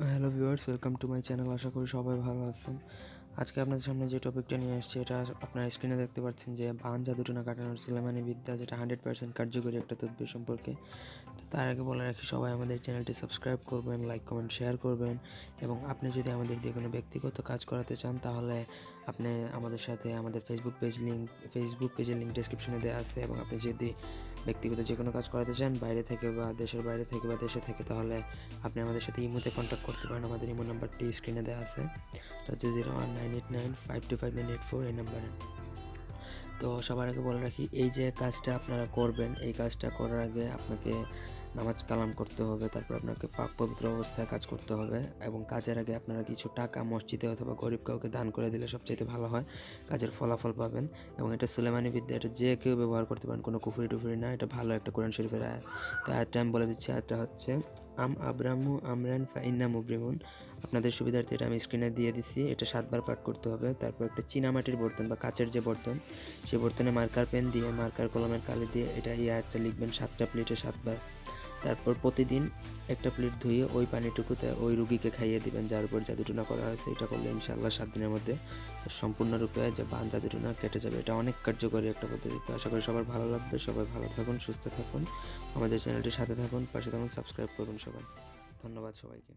Hello viewers, welcome to my channel. আশা করি সবাই ভালো আছেন। আজকে আপনাদের সামনে যে টপিকটা নিয়ে আসছি, এটা আপনারা স্ক্রিনে দেখতে পাচ্ছেন যে বান জাদুটোনা কাটানোর সুলেমানি বিদ্যা, যেটা 100% কার্যকরী একটা তদবির সম্পর্কে। তো তার আগে বলে রাখি, সবাই আমাদের চ্যানেলটি সাবস্ক্রাইব করবেন, লাইক কমেন্ট শেয়ার করবেন, এবং আপনি যদি আমাদের দিয়ে কোনো ব্যক্তিগত কাজ করাতে চান তাহলে আপনি আমাদের সাথে আমাদের ফেসবুক পেজের লিঙ্ক ডেসক্রিপশনে দেওয়া আছে। এবং আপনি যদি ব্যক্তিগত যে কোনো কাজ করাতে চান বাইরে থেকে বা দেশের বাইরে থেকে বা দেশে থেকে, তাহলে আপনি আমাদের সাথে ইমোতে কন্ট্যাক্ট করতে পারেন। আমাদের ইমো নাম্বারটি স্ক্রিনে দেওয়া আছে, এটা হচ্ছে 0198952594 এই নাম্বারে। তো সবার আগে বলে রাখি, এই যে কাজটা আপনারা করবেন, এই কাজটা করার আগে আপনাকে নামাজ কালাম করতে হবে, তারপর আপনাকে পাক পবিত্র অবস্থায় কাজ করতে হবে, এবং কাজের আগে আপনারা কিছু টাকা মসজিদে অথবা গরিব কাউকে দান করে দিলে সবচাইতে ভালো হয়, কাজের ফলাফল পাবেন। এবং এটা সুলেমানি বিদ্যা, এটা যে কেউ ব্যবহার করতে পারেন, কোনো কুফরি টুফরি না, এটা ভালো একটা কোরআন শরীফের আয়াত। তো আয়াতটা আমি বলে দিচ্ছি, আয়াতটা হচ্ছে আবরামু আমরান ফাইন্না মুবরিমুন। আপনাদের সুবিধার্থে এটা আমি স্ক্রিনে দিয়ে দিচ্ছি, এটা 7 বার পাঠ করতে হবে। তারপর একটা চীনামাটির বর্তন বা কাচের যে বর্তন, সেই বর্তনে মার্কার পেন দিয়ে, মার্কার কলমের কালি দিয়ে এটা এই আয়াতটা লিখবেন 7টা প্লেটে 7 বার। তারপর প্রতিদিন একটা প্লেট ধুয়ে ওই পানিটুকুতে ওই রুগীকে খাইয়ে দিবেন যার উপর জাদুটোনা করা হয়েছে। এটা করলে ইনশাআল্লাহ 7 দিনের মধ্যে সম্পূর্ণরূপে যে বান জাদুটোনা কেটে যাবে। এটা অনেক কার্যকরী একটা পদ্ধতি। তো আশা করি সবার ভালো লাগবে। সবাই ভালো থাকুন, সুস্থ থাকুন, আমাদের চ্যানেলটির সাথে থাকুন, পাশে থাকুন, সাবস্ক্রাইব করুন সবাই। ধন্যবাদ সবাইকে।